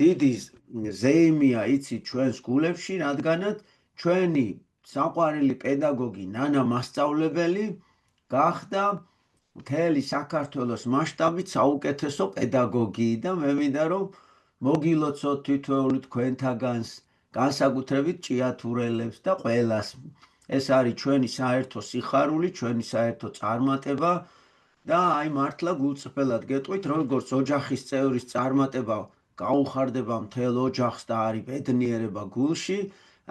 დიდი ზეიმია იცით ჩვენს გულებში, რადგანაც ჩვენი საყვარელი პედაგოგი ნანა მასწავლებელი გახდა მთელი საქართველოს მასშტაბით საუკეთესო პედაგოგი და მე მინდა რომ მოგილოცოთ თითოეული თქვენთაგანს, განსაკუთრებით ჭიათურელებს და ყველას. ეს არის ჩვენი საერთო სიხარული, ჩვენი საერთო წარმატება და აი მართლა გულწრფელად გეტყვით, როგორც ოჯახის წევრის წარმატება გაუხარდება მთელ ოჯახს და არის ბედნიერება გულში,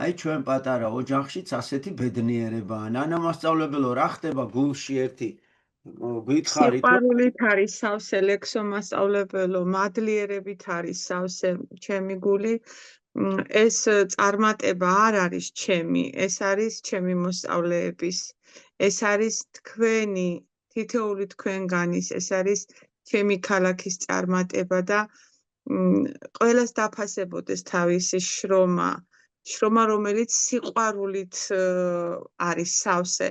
აი ჩვენ პატარა ოჯახშიც ასეთი ბედნიერებაა. ნანა მასწავლებელო, რა ხდება გულში ერთი გითხარით, რომ სიყვარულით არის სავსე ლექსო მასწავლებელო, მადლიერებით არის სავსე ჩემი გული. ეს წარმატება არ არის ჩემი, ეს არის ჩემი მოსწავლეების, ეს არის თქვენი, თითოეული თქვენგანის, ეს არის ჩემი ქალაქის წარმატება და ყველას დაფასებოდეს თავისი შრომა, რომელიც სიყვარულით არის სავსე.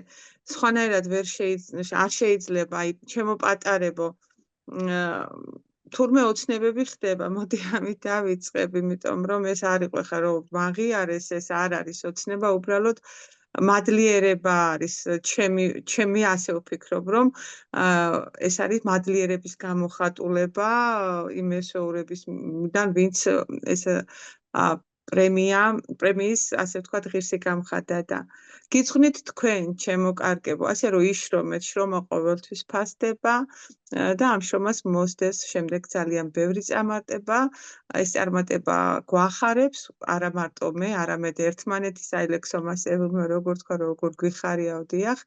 სხვანაირად არ შეიძლება, აი, ჩემო პატარებო, თურმე ოცნებები ხდება, მოდი ამით დავიწყებ, იმიტომ რომ ეს არ იყო ხა რომ მაღიარეს, ეს არ არის ოცნება, უბრალოდ მადლიერება არის ჩემი ასე ვფიქრობ, რომ ეს არის მადლიერების გამოხატულება იმ მესვეურებისგან, ვინც ეს პრემიის, ასე ვთქვათ, ღირსი გამხადა და გიძღვნით თქვენ, ჩემო კარგებო, ასე რომ იშრომეთ, შრომა ყოველთვის ფასდება და ამ შრომას მოსდეს შემდეგ ძალიან ბევრი წარმატება. ეს წარმატება გვახარებს, არა მარტო მე, არამედ ერთმანეთის, აი ლექსო მასწავლებელმა როგორ თქვა, როგორ გვიხარიაო, დიახ.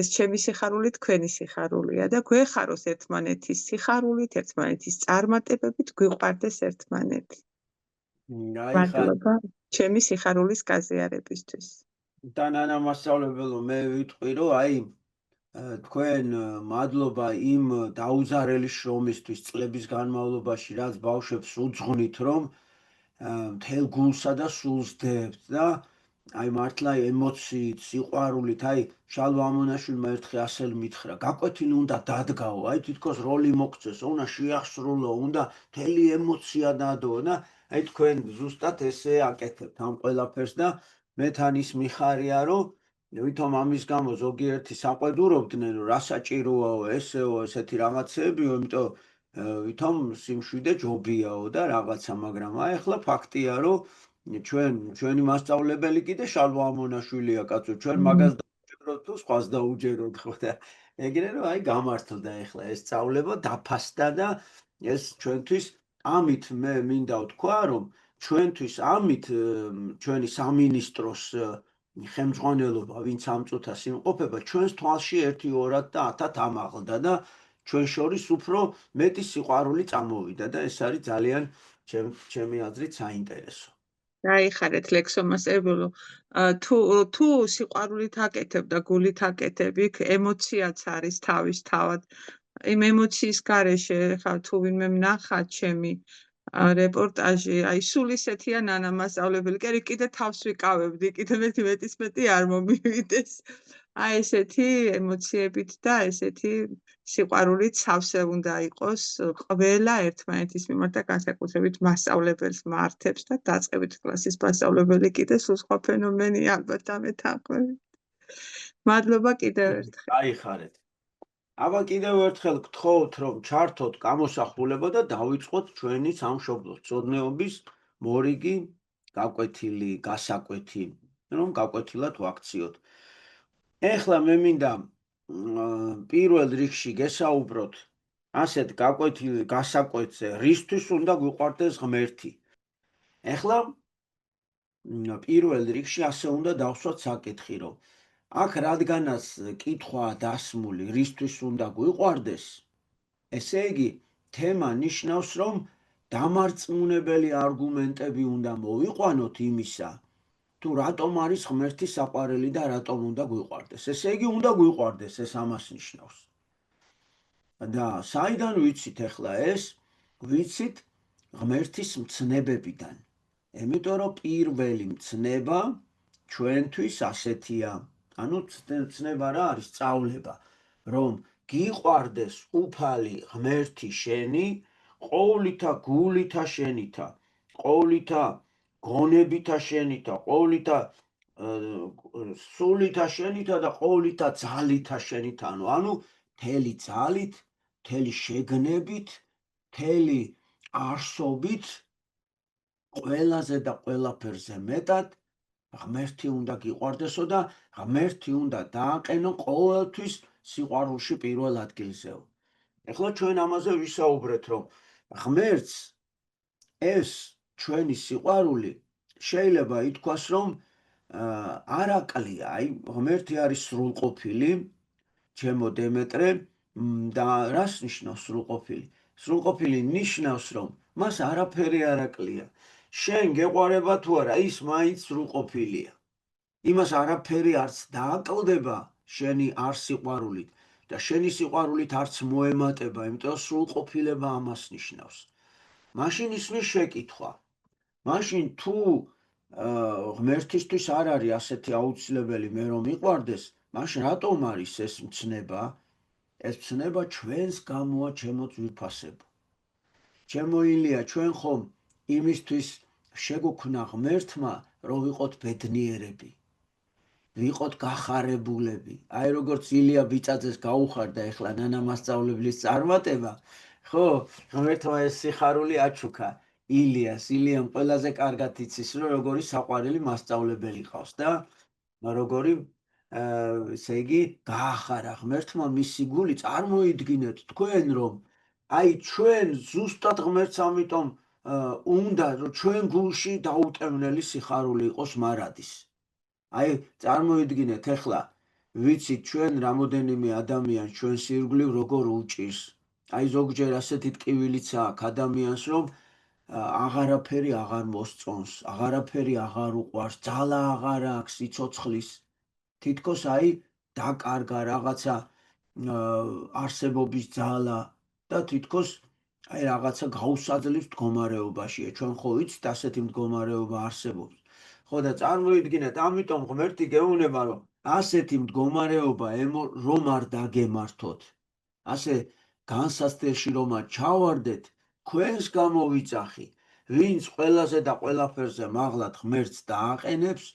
ეს ჩემი სიხარული, თქვენი სიხარულია და გვეხაროს ერთმანეთის სიხარულით, ერთმანეთის წარმატებებით, გვიყვარდეს ერთმანეთი. მადლობა ჩემი სიხარულის გაზიარებისთვის. და ნანა მასწავლებელო, მე ვიტყვი, რომ აი თქვენ მადლობა იმ დაუზარელი შრომისთვის წლების განმავლობაში, რაც ბავშვებს უძღვნით, რომ მთელ გულსა და სულს დებთ და აი მართლა ემოციით, სიყვარულით, აი შალვა ამონაშვილმა ერთხელ ასე მითხრა, გაკვეთილი უნდა დადგაო, აი თითქოს როლი მოგწეს, უნდა შეახსრულო, უნდა მთელი ემოცია დადო და აი თქვენ ზუსტად ესე აკეთებთ ამ ყველაფერს და მე თან ის მიხარია, რომ ვითომ ამის გამო ზოგიერთი საყვედურობდნენ, რომ რა საჭიროაო ესეო, ესეთი რაღაცებიო, იმიტომ ვითომ სიმშვიდე ჯობიაო და რაღაცა, მაგრამ აი ახლა ფაქტია, რომ ჩვენი მასწავლებელი კიდე შალვა ამონაშვილია, კაცო, ჩვენ მაგას დაუჯეროთ თუ სხვას დაუჯეროთ, ხო და ეგრე რომ აი გამართლდა ახლა ეს სწავლება, დაფასდა და ეს ჩვენთვის ამით მე მინდა ვთქვა, რომ ჩვენთვის ამით ჩვენი სამინისტროს ხელმძღვანელობა, ვინც ამ წუთას იმყოფება, ჩვენს თვალში 1-2 და 1000 ამაღლდა და ჩვენ შორის უფრო მეტი სიყვარული წამოვიდა და ეს არის ძალიან ჩემი აზრით საინტერესო. გაიხარეთ ლექსო მასწავლებელო, თუ სიყვარულით აკეთებ და გულით აკეთებ, იქ ემოციაც არის თავისთავად. იმ ემოციის გარეშე, ხა თუ ვინმე ნახა ჩემი რეპორტაჟი, აი სულ ისეთია ნანა მასწავლებელი, კი კიდე თავს ვიკავებდი, კიდე მეტი არ მომივიდეს. აი ესეთი ემოციებით და ესეთი სიყვარულით სავსე უნდა იყოს ყველა ერთმანეთის მიმართ და განსაკუთრებით მასწავლებელს მართებს და დაწყებით კლასის მასწავლებელი კიდე სულ სხვა ფენომენია ალბათ ამეთანხმებით. მადლობა კიდევ ერთხელ. გაიხარეთ. აბა კიდევ ერთხელ გთხოვთ, რომ ჩართოთ გამოსახულება და დავიწყოთ ჩვენი სამშობლოს მწოდნეობის მორიგი გაკვეთილი, გასაკვეთი, რომ გაკვეთილად ვაქციოთ. ეხლა მე მინდა პირველ რიგში გესაუბროთ ასეთ გასაკვეთზე, რისთვის უნდა გვიყვარდეს ღმერთი. ეხლა პირველ რიგში ასე უნდა დავსვათ საკითხი, რომ აქ რადგანაც კითხვაა დასმული, რისთვის უნდა გვიყვარდეს, ესე იგი თემა ნიშნავს, რომ დამარწმუნებელი არგუმენტები უნდა მოვიყვანოთ იმისა, თუ რატომ არის ღმერთი საყვარელი და რატომ უნდა გვიყვარდეს. ესე იგი უნდა გვიყვარდეს, ეს ამას ნიშნავს. და საიდან ვიცით ახლა ეს? ვიცით ღმერთის მცნებებიდან. იმიტომ რომ პირველი მცნება ჩვენთვის ასეთია. ანუ ცნება რა არის? სწავლება, რომ გიყვარდეს უფალი ღმერთი შენი ყოვლითა გულითა შენითა, ყოვლითა გონებითა შენითა, ყოვლითა სულითა შენითა და ყოვლითა ძალითა შენითა. ანუ მთელი ძალით, მთელი შეგნებით, მთელი არსობით, ყველაზე და ყველაფერზე მეტად ღმერთი უნდა გიყვარდესო და ღმერთი უნდა დააყენო ყოველთვის სიყვარულში პირველ ადგილზეო. ეხლა ჩვენ ამაზე ვისაუბრეთ, რომ ღმერთს ეს ჩვენი სიყვარული შეიძლება ითქვას, რომ არ აკლია. აი, ღმერთი არის სრულყოფილი, ჩემო დემეტრე, და რას ნიშნავს სრულყოფილი? სრულყოფილი ნიშნავს, რომ მას არაფერი არ აკლია. შენ გეყვარება თუ არა, ის მაინც სრულყოფილია. იმას არაფერი არც დააკლდება შენი არ სიყვარულით და შენი სიყვარულით არც მოემატება, იმიტომ სრულყოფილება ამას ნიშნავს. მაშინ ისმის შეკითხვა. მაშინ თუ ღმერთისთვის არ არის ასეთი აუცილებელი მე რომ მიყვარდეს, მაშინ რატომ არის ეს მცნება? ეს მცნება ჩვენს გამოა, ჩემო ძვირფასებო. ჩემო ილია, ჩვენ ხომ იმისთვის შეგუქნა ღმერთმა, რომ ვიყოთ ბედნიერები, ვიყოთ გახარებულები. აი, როგორც ილია ბიწაძეს გაუხარდა ეხლა ნანა მასწავლებლის წარმატება, ხო, ღმერთმა ეს სიხარული აჩუქა ილიამ ყველაზე კარგად იცის, რომ როგორი საყვარელი მასწავლებელი ყავს და როგორი ესე იგი გაახარა ღმერთმა მისი გული. წარმოიდგინეთ თქვენ, რომ აი ჩვენ ზუსტად ღმერთს ამიტომ უნდა რომ ჩვენ გულში დაუტევნელი სიხარული იყოს მარადის. აი წარმოიდგინეთ ეხლა ვიცით ჩვენ რამოდენიმე ადამიანს ჩვენს ირგვლივ როგორ უჭირს. აი ზოგჯერ ასეთი ტკივილიც აქვს ადამიანს, რომ აღარაფერი აღარ მოსწონს, აღარაფერი აღარ უყვარს, ძალა აღარ აქვს, სიცოცხლის თითქოს აი დაკარგა რაღაცა არსებობის ძალა და თითქოს აი რაღაცა გაუსაძლებს მდგომარეობაშია. ჩვენ ხო ვიცით ასეთი მდგომარეობა არსებობს. ხო და წარმოიდგინეთ, ამიტომ ღმერთი გეუბნება, რომ ასეთი მდგომარეობა რომ არ დაგემართოთ, ასე განსაცდელში რომ არ ჩავარდეთ, ქვენს გამოვიწახი, ვინც ყველაზე და ყველაფერზე მაღლად ღმერთს დააყენებს,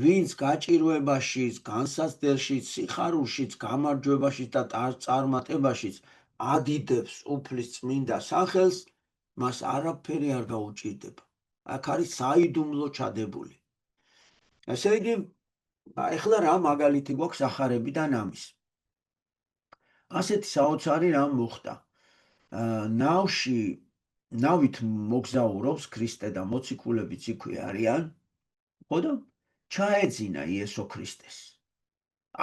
ვინც გაჭირვებაშიც, განსაცდელშიც, სიხარულშიც, გამარჯვებაშიც და წარმატებაშიც ადიდებს უფლის წმინდა სახელს, მას არაფერი არ გაუჭირდება. აქ არის საიდუმლო ჩადებული. ესე იგი, ეხლა რა მაგალითი გვაქვს ახარებიდან ამის. ასეთი საოცარი რამ მოხდა. ნავით მოგზაურობს ქრისტე და მოციქულებიც იქვე არიან, ხო და ჩაეძინა იესო ქრისტეს.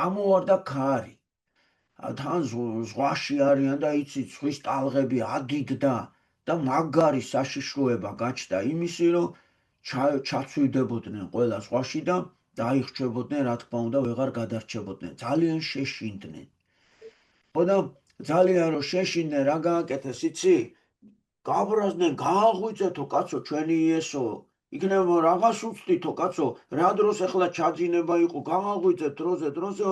ამოვარდა ქარი. თან ზღვაში არიან და იცით ზღვის ტალღები ადიდდა და მაგარი საშიშროება გაჩნდა იმისი, რომ ჩაცვიდებოდნენ ყველა ზღვაში და დაიხრჩებოდნენ, რა თქმა უნდა, ვეღარ გადარჩებოდნენ. ძალიან შეშინდნენ. ხო და ძალიან რომ შეშინდნენ, რა გააკეთეს, იცი? გაბრაზდნენ, გააღვიწეთო კაცო ჩვენი იესო. იქნება რაღაც უცდითო კაცო, რა დროს ახლა ჩაძინება იყო, გააღვიწეთ დროზე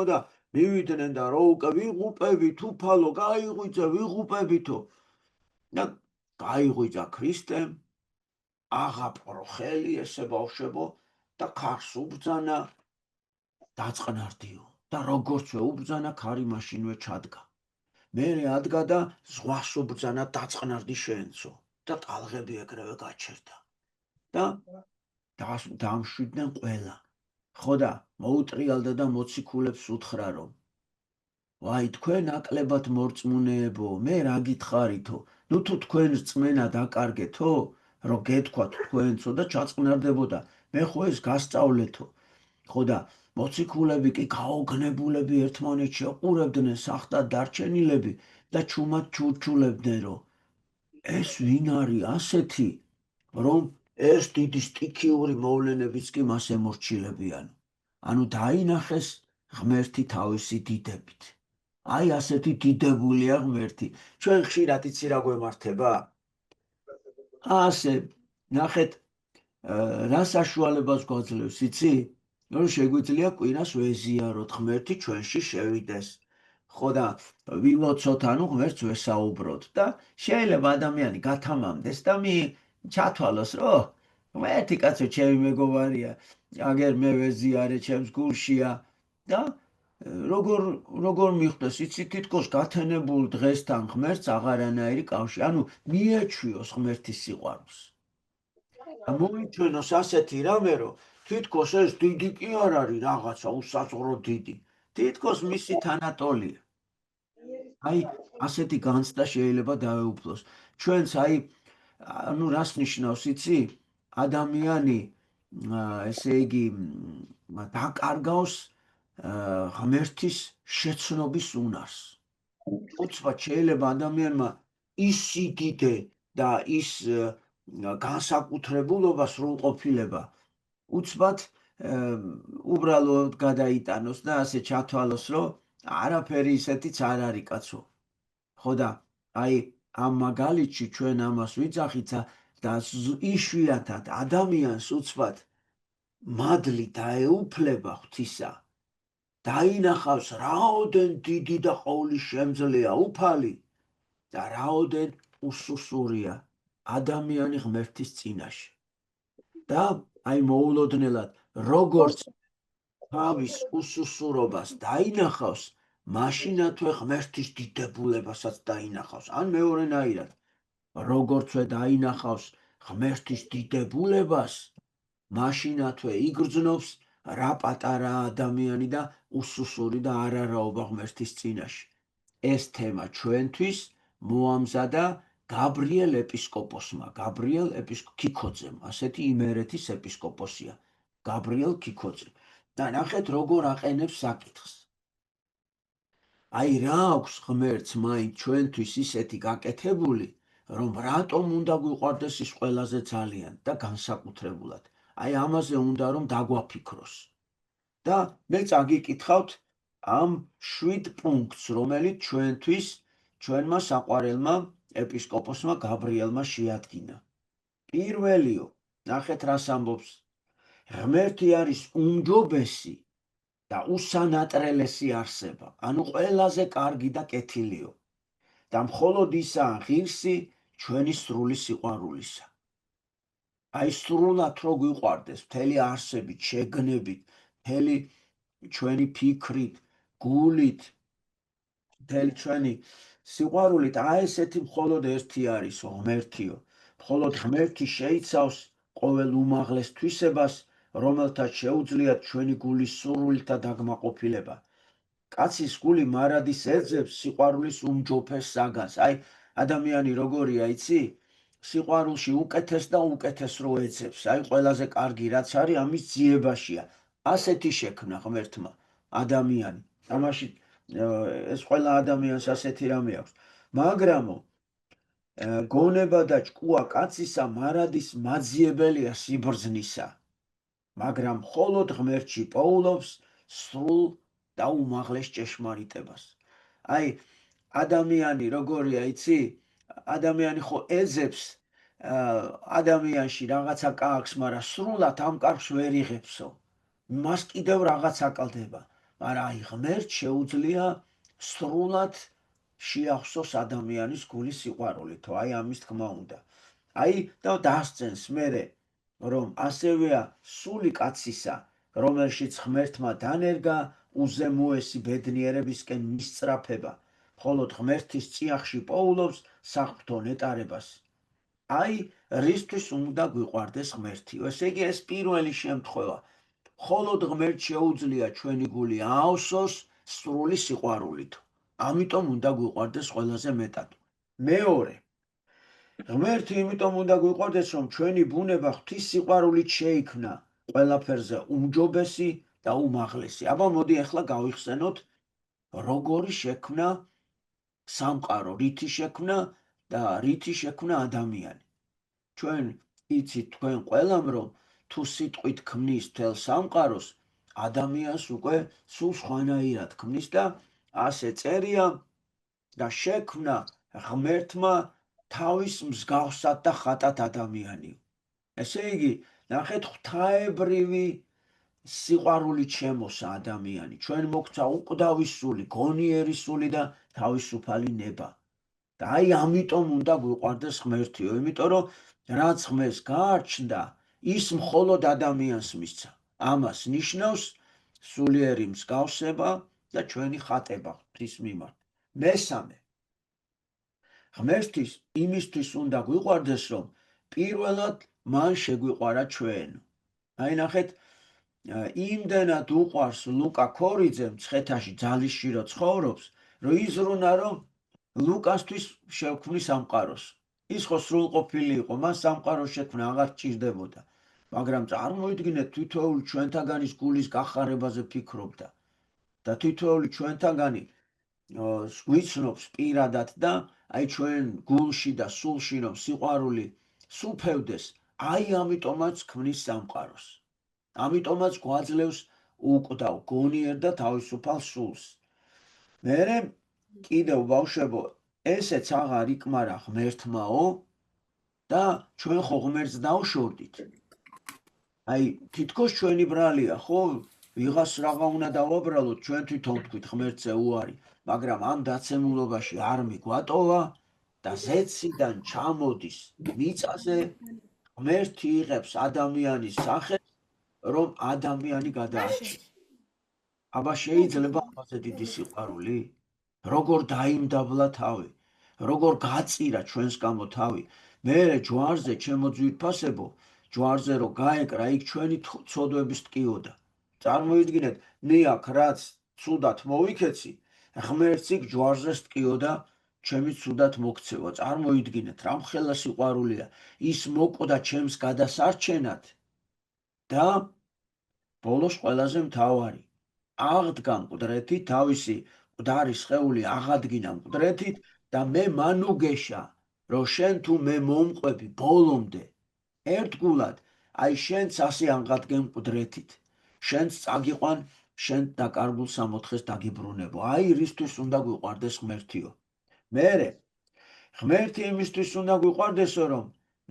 და მივიდნენ და რო უკვე ვიღუპებით, უფალო, გაიღვიძე, ვიღუპებითო. და გაიღვიძა ქრისტემ, აღაპყრო ხელი ესე ბავშვებო და ქარს უბრძანა, დაწყნარდიო. და როგორც უბრძანა, ქარი მაშინვე ჩადგა. მერე ადგა და ზღვას უბრძანა, დაწყნარდი შეენცო და ტალღები ეგრევე გაჩერდა. და დამშვიდნენ ყველა. ხო და მოუტრიალდა და მოციქულებს უთხრა, რომ ვაი, თქვენ ნაკლებად მორწმუნეებო, მე რა გითხარითო? ნუ თუ თქვენ რწმენა დაკარგეთო, რომ გეთქვათ თქვენცო და ჩაწყნარდებოდა, მე ხო ეს გასწავლეთო. ხო და მოციქულები კი გაოგნებულები ერთმანეთში ეყურებდნენ სახტად დარჩენილები და ჩუმად ჩურჩულებდნენ, რომ ეს ვინ არის ასეთი, რომ ეს დიდი სტიქიური მოვლენებიც კი მას ემორჩილებიან. ანუ დაინახეს ღმერთი თავისი დიდებით. აი ასეთი დიდებულია ღმერთი. ჩვენ ხშირად იცი რა გვემართება? ასე ნახეთ რა საშუალებას გვაძლევს, იცი? რომ შეგვიძლია კვირას ვეზიაროთ, ღმერთი ჩვენში შევიდეს. ხო და ვილოცოთ, ანუ ღმერთს ვესაუბროთ და შეიძლება ადამიანი გათამამდეს და ჩათვალოს, რომ ღმერთი კაცო ჩემი მეგობარია, აგერ მე ვეზიარე, ჩემს გულშია და როგორ მიხვდეს, იცი თითქოს გათენებულ დღესთან ღმერთს აღარანაირი კავშირი, ანუ მიეჩვიოს ღმერთის სიყვარულს. მოიჩვენოს ასეთი რამე, რომ თითქოს ეს დიდი კი არ არის რაღაცა უსაზღვრო დიდი. თითქოს მისი თანატოლია. აი, ასეთი განცდა შეიძლება დავეუფლოს. ჩვენც აი, ანუ რას ნიშნავს, იცი? ადამიანი, ესე იგი, დაკარგავს ღმერთის შეცნობის უნარს. უცბად შეიძლება ადამიანმა ის სიდიდე და ის განსაკუთრებულობა, სრულყოფილება უცბად უბრალოდ გადაიტანოს და ასე ჩათვალოს, რომ არაფერი ისეთიც არ არის კაცო. ხო და აი ამ მაგალითში ჩვენ ამას ვიძახით და იშვიათად ადამიანს უცბად მადლი დაეუფლება ღვთისა. დაინახავს რაოდენ დიდი და ყოვლისშემძლეა უფალი და რაოდენ უსუსურია ადამიანი ღმერთის წინაშე. და აი მოულოდნელად როგორც თავის უსუსურობას დაინახავს, მაშინათვე ღმერთის დიდებულებასაც დაინახავს. ან მეორენაირად, როგორცვე დაინახავს ღმერთის დიდებულებას, მაშინათვე იგრძნობს რა პატარა ადამიანი და უსუსური და არარაობა ღმერთის წინაშე. ეს თემა ჩვენთვის მოამზადა გაბრიელ ეპისკოპოსმა, გაბრიელ ქიქოძემ, ასეთი იმერეთის ეპისკოპოსია, გაბრიელ ქიქოძე. და ნახეთ როგორ აყენებს საკითხს. აი რა აქვს ღმერთს მაინც ჩვენთვის ისეთი გაკეთებული, რომ რატომ უნდა გვიყვარდეს ის ყველაზე ძალიან და განსაკუთრებულად. აი ამაზე უნდა რომ დაგვაფიქროს. და მე წაგიკითხავთ ამ 7 პუნქტს, რომელიც ჩვენთვის ჩვენმა საყვარელმა ეპისკოპოსმა გაბრიელმა შეადგინა. პირველიო, ნახეთ რას ამბობს. ღმერთი არის უმჯობესი და უსანატრელესი არსება, ანუ ყველაზე კარგი და კეთილიო. და მხოლოდ ისაა ღირსი ჩვენი სრული სიყვარულისა. აი სრულად რო გვიყვარდეს მთელი არსებით, შეგნებით, მთელი ჩვენი ფიქრით, გულით, მთელი ჩვენი სიყვარულით, აი ესეთი მხოლოდ ერთი არის ღმერთიო. მხოლოდ ღმერთი შეიცავს ყოველ უმაღლეს თვისებას, რომელთაც შეუძლიათ ჩვენი გულის სურვილთა დაგმაყოფილება. კაცის გული მარადის ეძებს სიყვარულის უმჯობეს საგანს. აი ადამიანი როგორია, იცი? სიყვარულში უკეთეს და უკეთეს რო ეძებს. აი ყველაზე კარგი რაც არის, ამის ძიებაშია. ასეთი შექმნა ღმერთმა ადამიანი. ამაში ეს ყველა ადამიანს ასეთი რამე აქვს. მაგრამ გონება და ჭკუა კაცისა მარადის მაძიებელია სიბრძნისა. მაგრამ მხოლოდ ღმერთში პოულობს სრულ და უმაღლეს ჭეშმარიტებას. აი ადამიანი როგორია, იცი? ადამიანი ხო ეძებს ადამიანში რაღაცა კახს, მაგრამ სრულად ამ კახს ვერ იღებსო. მას კიდევ რაღაც აკლდება. მაგრამ აი ღმერთს შეუძლია სრულად შეახსოს ადამიანის გულის სიყვარულით, აი ამის თქმა უნდა. აი და დასწენს მერე, რომ ასევეა სული კაცისა, რომელშიც ღმერთმა დანერგა უზემოესი ბედნიერებისკენ მისწრაფება, მხოლოდ ღმერთის წიაღში პოულობს საღვთო ნეტარებას. აი რისთვის უნდა გვიყვარდეს ღმერთი. ესე იგი ეს პირველი შემთხვევა. მხოლოდ ღმერთს შეუძლია ჩვენი გული აავსოს სრული სიყვარულით. ამიტომ უნდა გვიყვარდეს ყველაზე მეტად. მეორე, ღმერთი იმიტომ უნდა გვიყვარდეს, რომ ჩვენი ბუნება ღვთის სიყვარულით შეიქმნა ყველაფერზე უმჯობესი და უმაღლესი. აბა მოდი ახლა გავიხსენოთ, როგორი შექმნა სამყარო, რითი შექმნა და რითი შექმნა ადამიანი. ჩვენ იცით თქვენ ყველამ, რომ თუ სიტყვით ქმნის მთელ სამყაროს, ადამიანს უკვე სულ სხვანაირად ქმნის და ასე წერია და შექმნა ღმერთმა თავის მსგავსად და ხატად ადამიანი. ესე იგი, ნახეთ ღვთაებრივი სიყვარულით შემოსა ადამიანი, ჩვენ მოგცა უკვდავი სული, გონიერი სული და თავისუფალი ნება. და აი ამიტომ უნდა გვიყვარდეს ღმერთიო, იმიტომ რომ რაც ღმერთს გააჩნდა, ის მხოლოდ ადამიანს მისცა. ამას ნიშნავს სულიერი მსგავსება და ჩვენი ხატება ღვთის მიმართ. მესამე, ღმერთის იმისთვის უნდა გვიყვარდეს, რომ პირველად მან შეგვიყვარა ჩვენ. აი ნახეთ, იმდენად უყვარს ლუკა ქორიძე მცხეთაში ძალისშირო ცხოვრობს, რომ იზრუნა, რომ ლუკასთვის შექმნის სამყაროს. ის ხო სრულყოფილი იყო, მას სამყაროს შექმნა აღარ სჭირდებოდა. მაგრამ წარმოიდგინეთ, თითოეული ჩვენთაგანის გულის გახარებაზე ფიქრობდა და თითოეული ჩვენთაგანი გვიცნობს პირადად და აი ჩვენ გულში და სულში რომ სიყვარული სუფევდეს, აი ამიტომაც ქმნის სამყაროს. ამიტომაც გვაძლევს უკვდავ, გონიერ და თავისუფალ სულს. მერე კიდევ ბავშვებო, ესეც აღარ იკმარა ღმერთმაო და ჩვენ ხო ღმერთს დავშორდით. აი თითქოს ჩვენი ბრალია, ხო? ვიღას რაღა უნდა დავაბრალოთ, ჩვენ თვითონ თქვით ღმერთზე უარი, მაგრამ ამ დაცემულობაში არ მიგვატოვა და ზეციდან ჩამოდის მიწაზე, ღმერთი იღებს ადამიანის სახეს, რომ ადამიანი გადაარჩინოს. აბა შეიძლება ამაზე დიდი სიყვარული? როგორ დაიმდაბლა თავი, როგორ გაწირა ჩვენს გამო თავი. მერე ჯვარზე, ჩემო ძვირფასებო, ჯვარზე რო გაეკრა, იქ ჩვენი ცოდვების ტკიოდა. წარმოიდგინეთ, მე აქ რაც ცუდად მოვიქეცი, ღმერთს იქ ჯვარზე ტკიოდა ჩემი ცუდად მოქცევა. წარმოიდგინეთ, რამხელა სიყვარულია. ის მოკვდა ჩემს გადასარჩენად და ბოლოს ყველაზე მთავარი, აღდგა მკვდრეთით, თავისი მკვდარი სხეული აღადგინა მკვდრეთით და მე მან უგეშა, რომ შენ თუ მე მომყვები ბოლომდე, ერთგულად, აი შენც ასე აღადგენ მკვდრეთით, შენც წაგიყვან, შენ დაკარგულ სამოთხეს დაგიბრუნებო. აი რისთვის უნდა გვიყვარდეს ღმერთიო. მერე ღმერთი იმისთვის უნდა გვიყვარდესო, რომ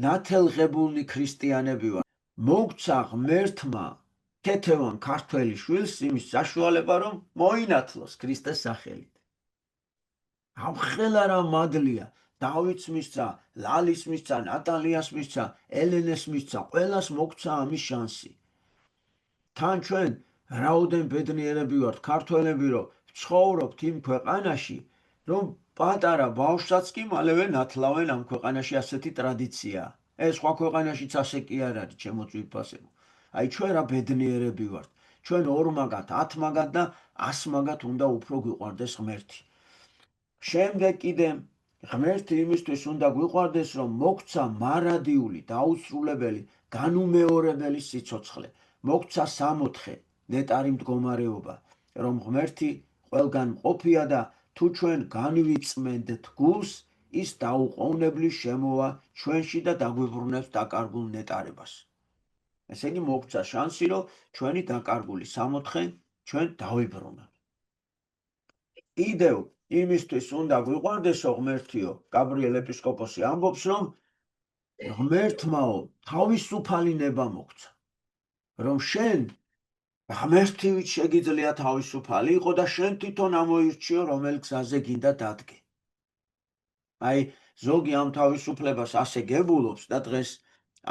ნათელღებულნი ქრისტიანები ვარ. მოგცა ღმერთმა ქეთევან ქართველი შვილს იმის საშუალება, რომ მოინათლოს ქრისტეს სახელით. ამხელა რა მადლია, დავითს მისცა, ლალის მისცა, ნატალიას მისცა, ელენეს მისცა, ყველას მოგცა ამის შანსი. თან ჩვენ რაოდენ ბედნიერები ვართ, ქართველები, რომ ცხოვრობთ იმ ქვეყანაში, რომ პატარა ბავშვსაც კი მალევე ნათლავენ ამ ქვეყანაში, ასეთი ტრადიციაა. ეს სხვა ქვეყანაშიც ასე კი არ არის, ჩემო ძვირფასებო. აი ჩვენ რა ბედნიერები ვართ. ჩვენ 2 მაგათ, 10 მაგათ და 100 მაგათ უნდა უფრო გვიყვარდეს ღმერთი. შემდეგ კიდე ღმერთი იმისთვის უნდა გვიყვარდეს, რომ მოგცა მარადიული, დაუსრულებელი, განუმეორებელი სიცოცხლე, მოგცა სამოთხე, ნეტარი მდგომარეობა, რომ ღმერთი ყველგან მყოფია და თუ ჩვენ განვიწმენდთ გულს, ის დაუყოვნებლივ შემოვა ჩვენში და დაგვიბრუნებს დაკარგულ ნეტარებას. ესე იგი მოგცა შანსი, რომ ჩვენი დაკარგული სამოთხე ჩვენ დავიბრუნოთ. კიდევ იმისთვის უნდა გვიყვარდესო ღმერთიო, გაბრიელ ეპისკოპოსი ამბობს, რომ ღმერთმაო თავისუფალი ნება მოგცა, რომ შენ ღმერთივით შეგიძლია თავისუფალი იყო და შენ თვითონ ამოირჩიო, რომელ გზაზე გინდა დადგე. აი ზოგი ამ თავისუფლებას ასე გებულობს და დღეს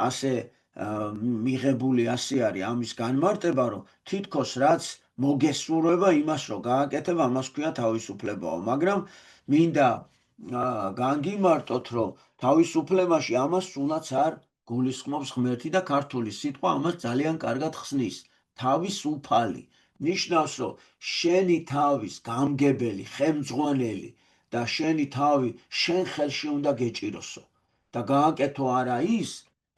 ასე მიღებული ასე არის ამის განმარტება, რომ თითქოს რაც მოგესურვება იმას რო გააკეთებ, ამას ქვია თავისუფლებაო. მაგრამ მინდა განგიმარტოთ, რომ თავისუფლებაში ამას სულაც არ გულისხმობს ღმერთი და ქართული სიტყვა ამას ძალიან კარგად ხსნის. თავისუფალი ნიშნავს, რომ შენი თავის გამგებელი, ხელმძღვანელი და შენი თავი შენ ხელში უნდა გეჭიროსო და გააკეთო არა ის,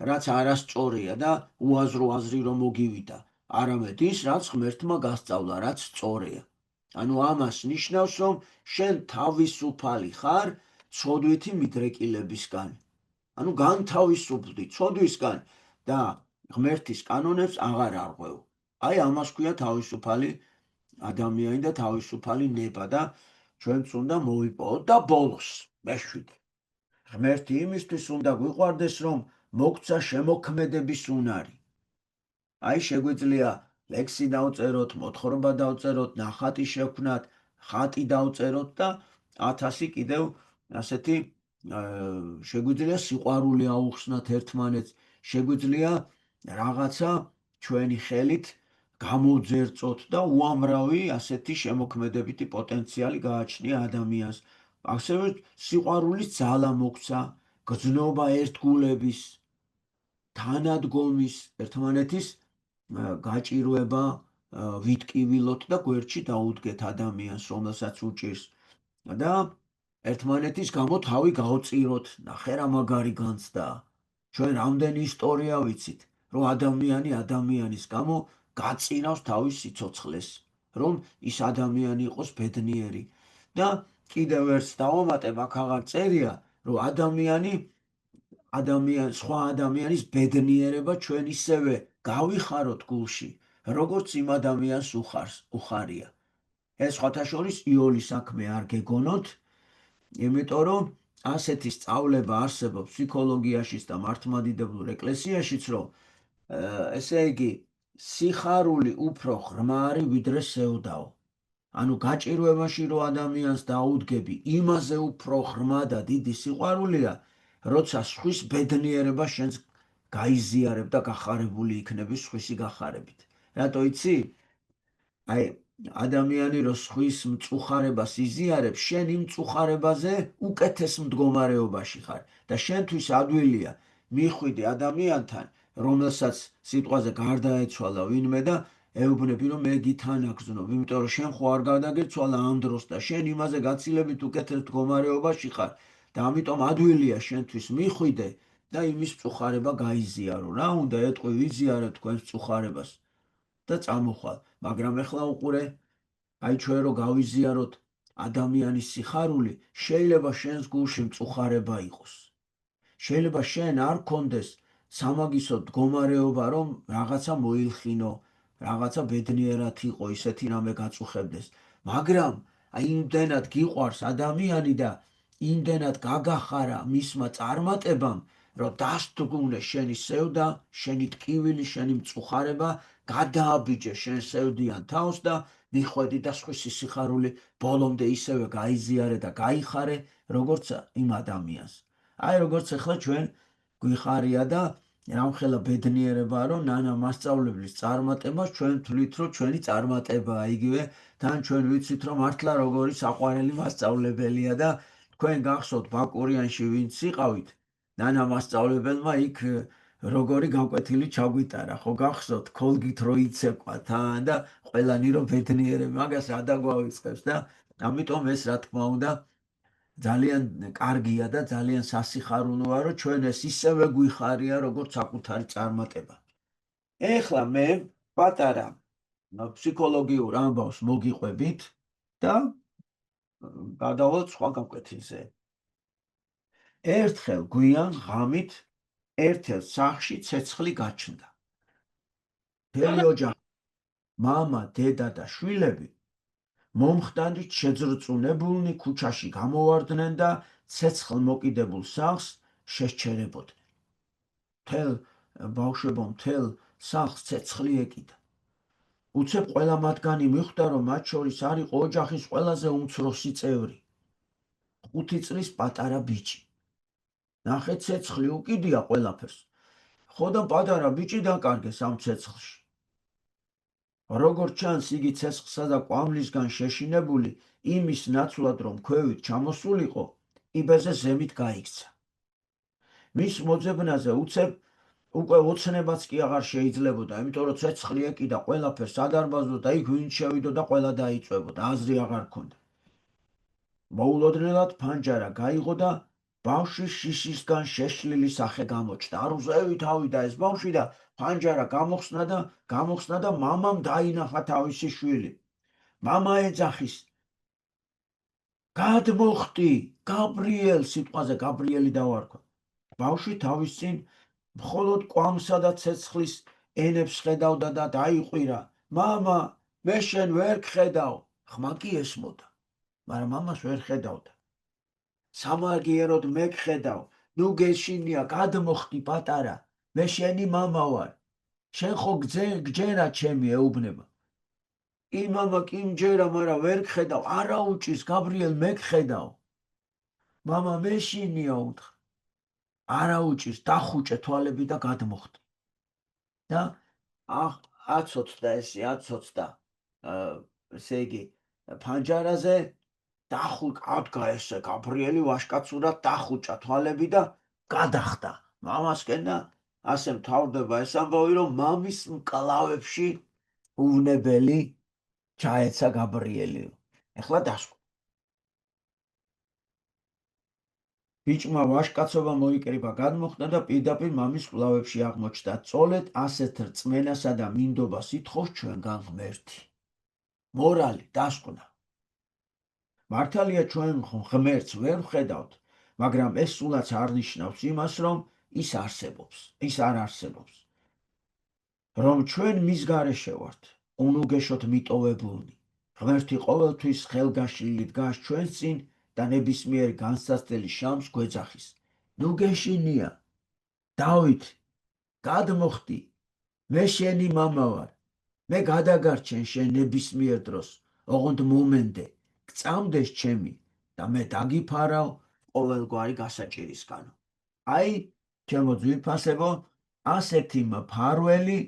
რაც არასწორია და უაზრო აზრი რომ მოგივიდა, არამედ ის, რაც ღმერთმა გასწავლა, რაც სწორია. ანუ ამას ნიშნავს, რომ შენ თავისუფალი ხარ ცოდვითი მიდრეკილებისგან. ანუ განთავისუფლდი ცოდვისგან და ღმერთის კანონებს აღარ არღვევ. აი ამას ქვია თავისუფალი ადამიანი და თავისუფალი ნება და ჩვენც უნდა მოვიპოვოთ და ბოლოს მეშვიდე. ღმერთი იმისთვის უნდა გვიყვარდეს, რომ მოგცა შემოქმედების უნარი. აი შეგვიძლია ლექსი დავწეროთ, მოთხრობა დავწეროთ, ნახატი შევქნათ, ხატი დავწეროთ და 1000 კიდევ ასეთი შეგვიძლია სიყვარული აუხსნათ ერთმანეთს, შეგვიძლია რაღაცა ჩვენი ხელით გამოძერწოთ და უამრავი ასეთი შემოქმედებითი პოტენციალი გააჩნია ადამიანს. ასევე სიყვარულის ძალა მოგვცა, გრძნობა ერთგულების, თანადგომის, ერთმანეთის გაჭირვება ვითკივილოთ და გვერდში დაუდგეთ ადამიანს, რომელსაც უჭირს და ერთმანეთის გამო თავი გაოწიროთ. ნახე რა მაგარი განცდაა. ჩვენ რამდენი ისტორია ვიცით, რომ ადამიანი ადამიანის გამო გაწინავს თავის სიცოცხლეს, რომ ის ადამიანი იყოს ბედნიერი. და კიდევ ერთს დავამატებ, აქ აღარ წერია, რომ სხვა ადამიანის ბედნიერება ჩვენ ისევე გავიხაროთ გულში, როგორც იმ ადამიანს უხარია. ეს სხვათა შორის იოლის საქმე არ გეგონოთ, იმიტომ რომ ასეთი სწავლება არსებობს ფსიქოლოგიაშიც და მართლმადიდებლურ ეკლესიაშიც, რომ ესე იგი სიხარული უფრო ღრმარი ვიდრე სევდაო. ანუ გაჭირვებაში რო ადამიანს დაუდგები, იმაზე უფრო ღრმა და დიდი სიყვარულია, როცა სხვის ბედნიერება შენს გაიზიარებ და გახარებული იქნები სხვისი გახარებით. რატო იცი? აი ადამიანი რო სხვის მწუხარებას იზიარებს, შენ იმ მწუხარებაზე უკეთეს მდგომარეობაში ხარ და შენთვის ადვილია მიხვიდე ადამიანთან, რომელსაც სიტყვაზე გარდაეცვალა ვინმე და ეუბნები, რომ მე გითანაგზნობ, იმიტომ რომ შენ ხო არ გადაგეცვალა ამ დროს და შენ იმაზე გაცილებით უკეთეს მდგომარეობაში ხარ და ამიტომ ადვილია შენთვის მიხვიდე და იმის მწუხარება გაიზიარო. რა უნდა ეტყვი ვიზიარო თქვენს მწუხარებას და წამოხვალ. მაგრამ ეხლა უყურე, აი ჩვენ რო გავიზიაროთ ადამიანის სიხარული, შეიძლება შენს გულში მწუხარება იყოს. შეიძლება შენ არ გქონდეს სამაგისო მდგომარეობა, რომ რაღაცა მოილხინო, რაღაცა ბედნიერად იყო, ისეთი რამე გაწუხებდეს. მაგრამ აი იმდენად გიყვარს ადამიანი და იმდენად გაგახარა მისმა წარმატებამ, რომ დასთგუნე შენი სევდა, შენი ტკივილი, შენი მწუხარება, გადააბიჯე შენ სევდიან თავს და მიხვედი და სხვისი სიხარული ბოლომდე ისევე გაიზიარე და გაიხარე, როგორც იმ ადამიანს. აი როგორც ახლა ჩვენ გვიხარია და რამხელა ბედნიერებაა, რომ ნანა მასწავლებლის წარმატებას ჩვენ თვლით, რომ ჩვენი წარმატებაა, იგივე თან ჩვენ ვიცით, რომ მართლა როგორი საყვარელი მასწავლებელია და თქვენ გახსოვთ ბაკურიანში ვინც იყავით, ნანა მასწავლებელმა იქ როგორი გაკვეთილი ჩაგვიტარა, ხო გახსოვთ, ქოლგით რო იცეკვა თან და ყველანი რომ ბედნიერები, მაგას რა დაგვავიწყებს და ამიტომ ეს რა თქმა უნდა ძალიან კარგია და ძალიან სასიხარულოა, რომ ჩვენ ეს ისევე გვიხარია, როგორც საკუთარი წარმატება. ეხლა მე პატარა ფსიქოლოგიურ ამბავს მოგიყვებით და გადავალთ სხვა გაკვეთილზე. ერთხელ გვიან ღამით ერთ-ერთ სახლში ცეცხლი გაჩნდა. მთელი ოჯახი, მამა, დედა და შვილები მომხდარით შეძრწუნებულნი ქუჩაში გამოვარდნენ და ცეცხლმოკიდებულ სახლს შესჩერებოდნენ. მთელ ბავშვებო, მთელ სახლს ცეცხლი ეკიდა. უცებ ყველა მათგანი მიხვდა, რომ მათ შორის არ იყო ოჯახის ყველაზე უმცროსი წევრი, 5 წლის პატარა ბიჭი. ნახე, ცეცხლი უკიდია ყველაფერს. ხოდა პატარა ბიჭი დაკარგეს ამ ცეცხლში. როგორც ჩანს, იგი ცეცხლსა და კვამლისგან შეშინებული, იმის ნაცვლად, რომ ქვევით ჩამოსულიყო, კიბეზე ზემით გაიქცა. მის მოძებნაზე უცებ უკვე ოცნებაც კი აღარ შეიძლებოდა, იმიტომ რომ ცეცხლი ეკიდა ყველაფერს სადარბაზოს და იქ ვინც შევიდო და ყველა დაიწვებოდა, აზრი აღარ ჰქონდა. მოულოდნელად ფანჯარა გაიღო და ბავშვის შიშისგან შეშლილი სახე გამოჩნდა. არუზევით ავიდა ეს ბავშვი და ფანჯარა გამოხსნა და მამამ დაინახა თავისი შვილი. მამა ეძახის, გადმოხტი, გაბრიელ, სიტყვაზე გაბრიელი დავარქვა. ბავშვი თავის წინ მხოლოდ კვამსა და ცეცხლის ენებს ხედავდა და დაიყვირა. მამა, მე შენ ვერ გხედავ. ხმა კი ესმოდა, მაგრამ მამას ვერ ხედავდა. სამაგიეროდ მე გხედავ, ნუ გეშინია, გადმოხტი პატარა, მე შენი მამა ვარ. შენ ხო გჯერა ჩემი ეუბნება. კი მამა კი მჯერა, მაგრამ ვერ გხედავ. არა უჭის გაბრიელ, მე გხედავ. მამა მეშინია უთხრა. არა უჭის, დახუჭე თვალები და გადმოხდი. და აცოცდა ესე, აცოცდა ესე იგი ფანჯარაზე დახუჭა ესე გაბრიელი ვაშკაცურად დახუჭა თვალები და გადახდა. მამასკენ და ასე მთავრდება ეს ამბავი, რომ მამის მკლავებში უვნებელი ჩაეცა გაბრიელი. ეხლა დასკვა. ბიჭმა ვაშკაცობა მოიკრიბა, გადმოხდა და პირდაპირ მამის მკლავებში აღმოჩნდა. წოლეთ ასეთ რწმენასა და მინდობას ითხოვს ჩვენგან ღმერთი. მორალი დასკვნა. მართალია ჩვენ ღმერთს ვერ ვხედავთ, მაგრამ ეს სულაც არ ნიშნავს იმას, რომ ის არ არსებობს. რომ ჩვენ მის გარეშე ვართ, უნუგეშოთ მიტოვებულნი. ღმერთი ყოველთვის ხელგაშლილი დგას ჩვენს წინ და ნებისმიერ განსაცდელი შამს გვეძახის. ნუ გეშინია, დავით, გადმოხდი, მე შენი მამა ვარ, მე გადაგარჩენ შენ ნებისმიერ დროს, ოღონდ მომენტე, გწამდეს ჩემი და მე დაგიფარავ ყოველგვარი გასაჭირისგანო. აი, ჩემო ძვირფასებო, ასეთი მფარველი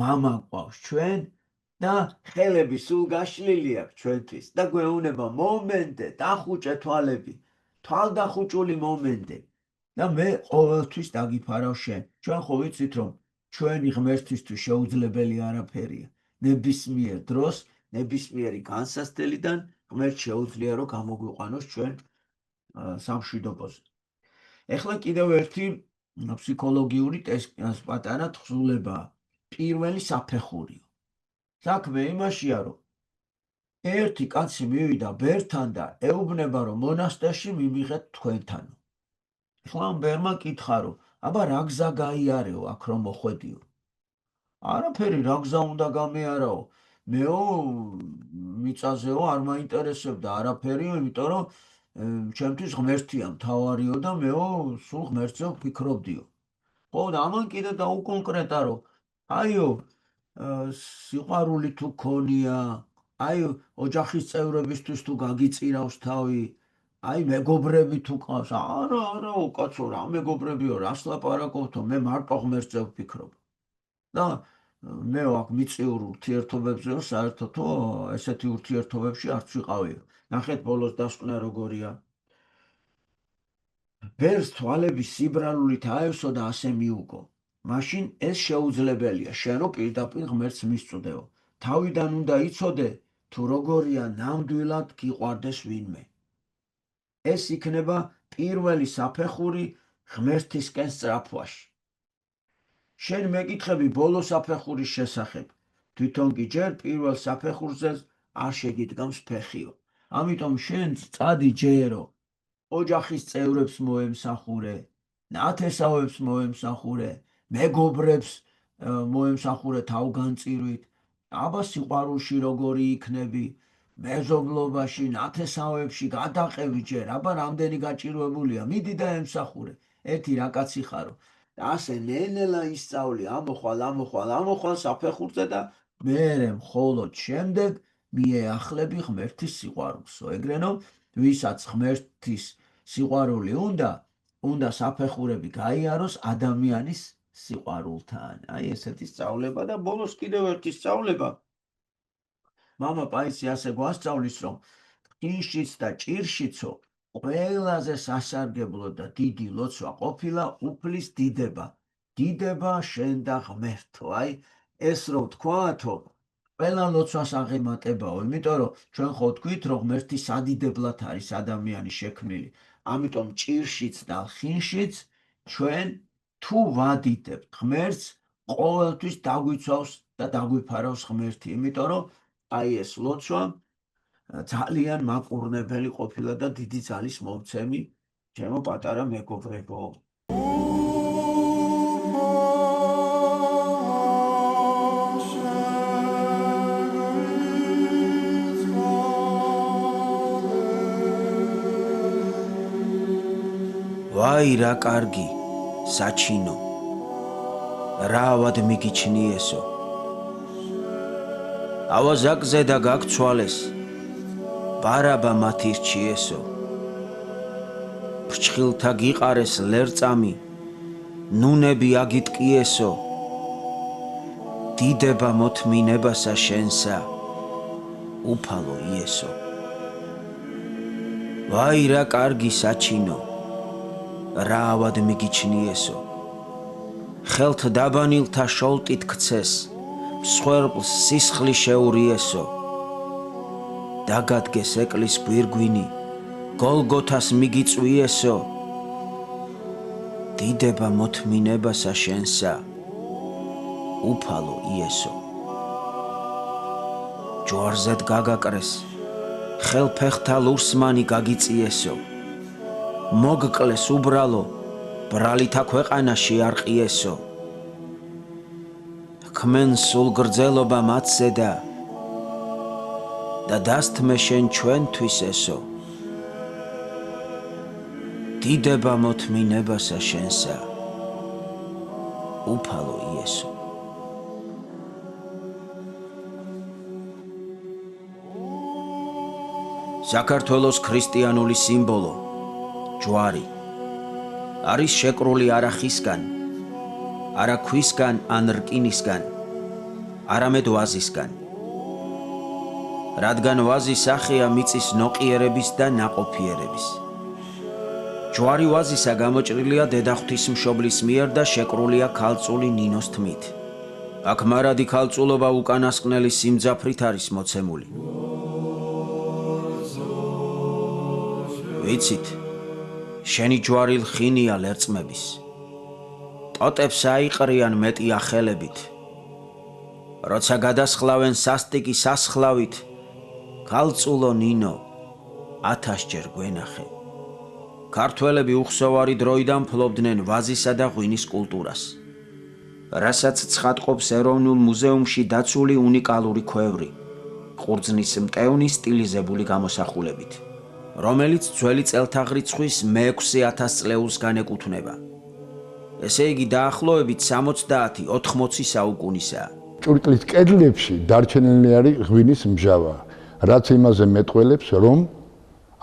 მამა გვყავს ჩვენ და ხელები სულ გაშლილი აქვს ჩვენთვის და გვეუბნება მომენტე, დახუჭე თვალები, თვალდახუჭული მომენტე და მე ყოველთვის დაგიფარავ შენ. ჩვენ ხო ვიცით, რომ ჩვენი ღმერთისთვის შეუძლებელი არაფერია. ნებისმიერ დროს, ნებისმიერი განსაცდელიდან ღმერთ შეუძლია, რომ გამოგვიყვანოს ჩვენ სამშვიდობოზე. ეხლა კიდევ ერთი ფსიქოლოგიური პატარა თხზულებაა. პირველი საფეხურიო. საქმე იმაშია, რომ ერთი კაცი მივიდა ბერთან და ეუბნება, რომ მონასტერში მივიღეთ თქვენთანო. ეხლა ამ ბერმა კითხა, რომ აბა რა გზა გაიარეო აქ რომ მოხვედიო? არაფერი, რა გზა უნდა გამეარაო? მეო მიწაზეო არ მაინტერესებდა არაფერიო, იმიტომ რომ ჩემთვის ღმერთია მთავარიო და მეო სულ ღმერთზე ვფიქრობდიო. ხო, და ამან კიდე დაუკონკრეტა, რომ აიო სიყვარული თუ ქონია, აი ოჯახის წევრებისთვის თუ გაგიწირავს თავი, აი მეგობრები თუ ყავს. არა კაცო, რა მეგობრებიო, რას ლაპარაკობთო, მე მარტო ღმერთზე ვფიქრობ. და მე აქ მიწიურ ურთიერთობებზეო საერთოდო ესეთი ურთიერთობებში არც ვიყავიო. ნახეთ ბოლოს დასკვნა როგორია. ბერს თვალები სიბრალულით აევსო და ასე მიუგო. მაშინ ეს შეუძლებელია, შენ რო პირდაპირ ღმერთს მისწვდეო. თავიდან უნდა იცოდე, თუ როგორია ნამდვილად გიყვარდეს ვინმე. ეს იქნება პირველი საფეხური ღმერთისკენ სწრაფვაში. შენ მეკითხები ბოლო საფეხურის შესახებ, თვითონ კი ჯერ პირველ საფეხურზე არ შეგიდგამს ფეხიო. ამიტომ შენ წადი ჯერო, ოჯახის წევრებს მოემსახურე, ნათესავებს მოემსახურე, მეგობრებს მოემსახურე თავგანწირვით, აბა სიყვარულში როგორი იქნები, მეზობლობაში, ნათესავებში გადაყევი ჯერ, აბა რამდენი გაჭირვებულია, მიდი და ემსახურე, ერთი რა კაცი ხარო. და ასე ნელ-ნელა ისწავლი, ამოხვალ საფეხურზე და მერე მხოლოდ შემდეგ მიეახლები ღმერთის სიყვარულსო. ეგრენო, ვისაც ღმერთის სიყვარული უნდა საფეხურები გაიაროს ადამიანის სიყვარულთან. აი ესეთი სწავლება და ბოლოს კიდევ ერთი სწავლება. მამა პაისი ასე გვასწავლის, რომ ღმერთის და ჭირშიცო ყველაზე სასარგებლო და დიდი ლოცვა ყოფილა უფლის დიდება. დიდება შენ და ღმერთო. აი ეს რო ვთქვათო, ყველა ლოცვას აღემატებაო, იმიტომ რომ ჩვენ ხო ვთქვით, რომ ღმერთი სადიდებლად არის ადამიანი შექმნილი. ამიტომ ჭირშიც და ხინშიც ჩვენ თუ ვადიდებთ ღმერთს, ყოველთვის დაგვიცავს და დაგვიფარავს ღმერთი, იმიტომ რომ აი ეს ლოცვა ძალიან მაკურნებელი ყოფილა და დიდი ძალის მომცემი, ჩემო პატარა მეგობრებო. ვაი რა კარგი, საჩინო, რავად მიგიჩნიესო ავაზაკზე და გაგცვალეს ბარაბა მათირჩიესო ფრჩხილთა გიყარეს ლერწამი ნუნები აგიტკიესო დიდება მოთმინებასა შენსა უფალო იესო ვაი რა კარგი საჩინო რა ავად მიგიჩნიესო ხელთ დაბანილთა შოლტით ქცეს მსხვერპლს სისხლი შეურიესო დაგადგეს ეკლის გვირგვინი გოლგოთას მიგიწვიესო დიდება მოთმინებასა შენსა უფალო იესო ჯვარზედ გაგაკრეს ხელფეხთა ლურსმანი გაგიწიესო მოგკლეს უბრალო ბრალითა ქვეყანაში არყიესო ხმენ სულ გრძელობა მათზე და დასთმე შენ ჩვენთვის ესო დიდება მოთმინებასა შენსა უფალო იესო საქართველოს ქრისტიანული სიმბოლო ჯვარი არის შეკრული არა ხისგან არა ქვისგან ან რკინისგან არამედ ვაზისგან რადგან ვაზი სახეა მიწის ნოყიერების და ნაყოფიერების ჯვარი ვაზისა გამოჭრილია დედაღვთისმშობლის მიერ და შეკრულია ქალწული ნინოს თმით აქ მარადი ქალწულობა უკანასკნელი სიმძაფრით არის მოცემული ვიცით შენი ჯვარი ლხინია ლერწმების ტოტებს აიყრიან მეტი ახელებით როცა გადასხლავენ სასტიკი სასხლავით ქალწულო ნინო 1000-ჯერ გვენახე ქართველები უხსოვარი დროიდან ფლობდნენ ვაზისა და ღვინის კულტურას რასაც ცხადყოფს ეროვნულ მუზეუმში დაცული უნიკალური ქვევრი ყურძნის მტევნის სტილიზებული გამოსახულებით რომელიც ძველი წელთაღრიცხვის მე-6000 წლეულს განეკუთვნება ესე იგი დაახლოებით 70-80 საუკუნისაა ჭურჭლის კედლებში დარჩენილი არის ღვინის მჟავა რაც იმაზე მეტყველებს რომ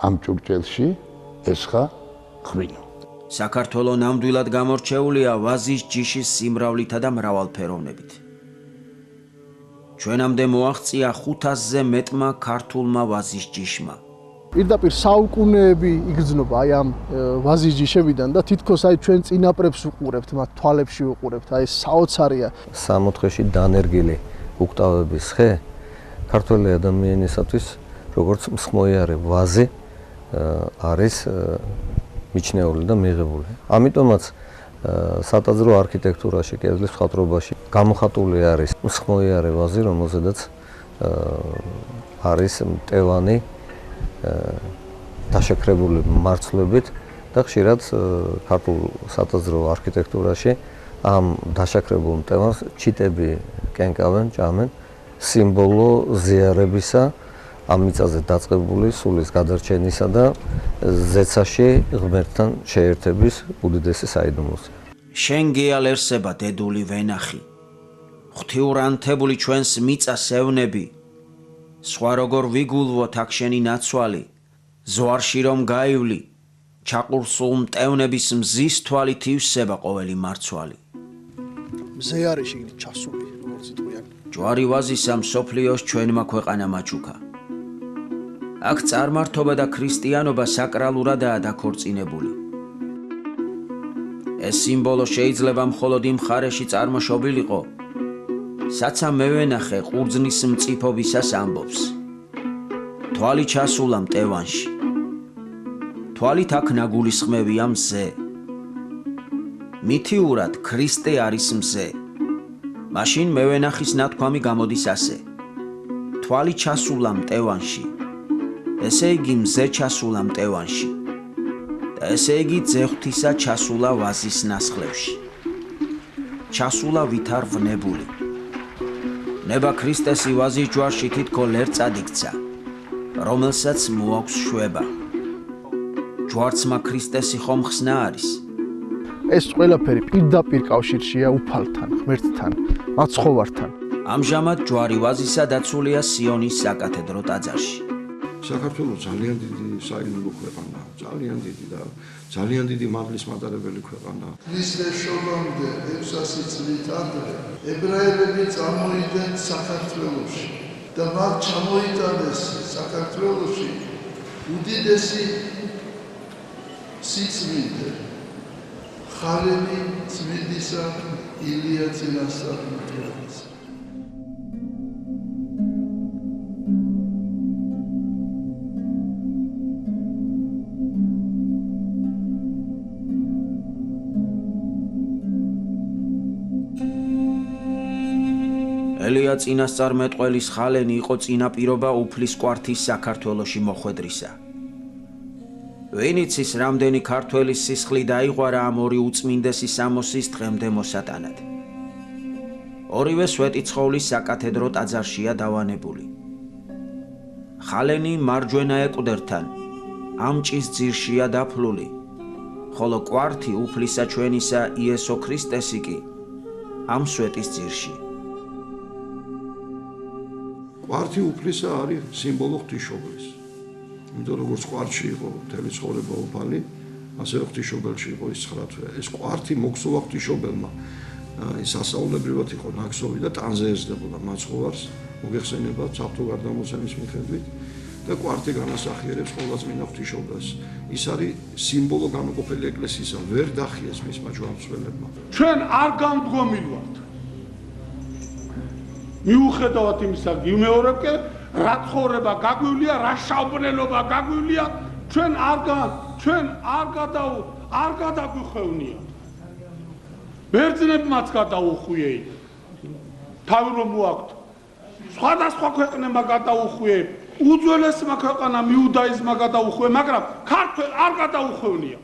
ამ ჭურჭელში ესხა ღვინო საქართველო ნამდვილად გამორჩეულია ვაზის ჯიშის სიმრავლითა და მრავალფეროვნებით ჩვენამდე მოაღწია 500-ზე მეტმა ქართულმა ვაზის ჯიშმა პირდაპირ საუკუნეები იგრძნობა აი ამ ვაზის ჯიშებიდან და თითქოს აი ჩვენ წინაპრებს უყურებთ მათ თვალებში უყურებთ აი საოცარია სამოთხეში დანერგილი უკტავების ხე ქართველი ადამიანისათვის როგორც მსხმოიარე ვაზი არის მიჩნეული და მიღებული ამიტომაც სატაძრო არქიტექტურაში კედლის მხატვრობაში გამოხატული არის მსხმოიარე ვაზი რომელზედაც არის მტევანი დაშეკრებული მარცვლებით და ხშირად ქართულ სატაძრო არქიტექტურაში ამ დაშეკრებულ მტევანს ჩიტები კენკავენ, ჭამენ სიმბოლო ზიარებისა ამ მიწაზე დაწყებული სულის გადარჩენისა და ზეცაში ღმერთთან შეერთების უდიდესი საიდუმლოსია. შენ გიალერსება დედული ვენახი ღვთიურანთებული ჩვენს მიწას ევნები სხვა როგორ ვიგულვოთ აქ შენი ნაცვალი ზوارში რომ გაივლი ჩაყურსულ მტევნების მზის თვალით ივსება ყოველი მარცვალი მზე არის შიგნით ჩასული როგორც იტყვიან ჯვარი ვაზისა მსოფლიოს ჩვენმა ქვეყანა მაჩუქა აქ წარმართობა და ქრისტიანობა საკრალურადაა დაქორწინებული ეს სიმბოლო შეიძლება მხოლოდ იმ მხარეში წარმოშობილიყო საცა მევენახე ყურძნის მწიფობისას ამბობს თვალი ჩასულა მტევანში თვალით აქ ნაგულისხმევია მზე მითიურად ქრისტე არის მზე მაშინ მევენახის ნათქვამი გამოდის ასე თვალი ჩასულა მტევანში ესე იგი მზე ჩასულა მტევანში და ესე იგი ძეღვთისა ჩასულა ვაზის ნასხლევში ჩასულა ვითარ ვნებული ნება ქრისტესი ვაზის ჯვარში თითქო ლერწად იქცა რომელსაც მოაქვს შვება ჯვარცმა ქრისტესი ხომ ხსნა არის ეს ყველაფერი პირდაპირ კავშირშია უფალთან, ღმერთთან, მაცხოვართან. ამჟამად ჯვარი ვაზისა დაცულია სიონის საკათედრო ტაძარში. საქართველოს ძალიან დიდი საიდუმლო ქვეყანაა, ძალიან დიდი და ძალიან დიდი მადლის მატარებელი ქვეყანაა. ქრისტეს შობამდე 600 წლით ადრე ებრაელები წამოვიდნენ საქართველოში და მათ ჩამოიტანეს საქართველოში უდიდესი სიწმინდე ხალენი წმინდისა ილია წინასწარმეტყველის. ელია წინასწარმეტყველის ხალენი იყო წინაპირობა უფლის კვართის საქართველოში მოხვედრისა. ვინ იცის, რამდენი ქართველის სისხლი დაიღვარა ამ ორი უწმინდესი სამოსის დღემდე მოსატანად. ორივე სვეტიცხოვლის საკათედრო ტაძარშია დავანებული. ხალენი მარჯვენა ეკვდერთან ამჭის ძირშია დაფლული, ხოლო კვართი უფლისა ჩვენისა იესო ქრისტესი კი ამ სვეტის ძირში. კვართი უფლისა არის სიმბოლო ღვთისმშობლის. იმიტომ როგორც კვართში იყო მთელი ცხოვრება უფალი, ასევე ღვთისმშობელში იყო ის 9 თვე. ეს კვართი მოგსოვა ღვთისმშობელმა. ის ასაულებრივად იყო ნაქსოვი და ტანზე ეძებოდა მაცხოვარს, მოგეხსენება ცალთო გარდამოსემის მიხედვით და კვართი განასახიერებს ყოვლადწმინდა ღვთისმშობელს. ის არის სიმბოლო განუყოფელი ეკლესიისა, ვერ დახიეს მისმა ჯვარცველებმა. ჩვენ არ გამდგომილ ვართ. მიუხედავად იმისა, გიმეორებ, რა ცხოვრება გაგვივლია, რა შავბნელობა გაგვივლია, ჩვენ არ გადაგვიხევნიათ. ბერძნებმაც გადაუხვიეთ. თავი რომ მოაქვთ. სხვადასხვა ქვეყნებმა გადაუხვიეთ. უძველესმა ქვეყანამ იუდაიზმმა გადაუხვია, მაგრამ ქართველ არ გადაუხვევნია.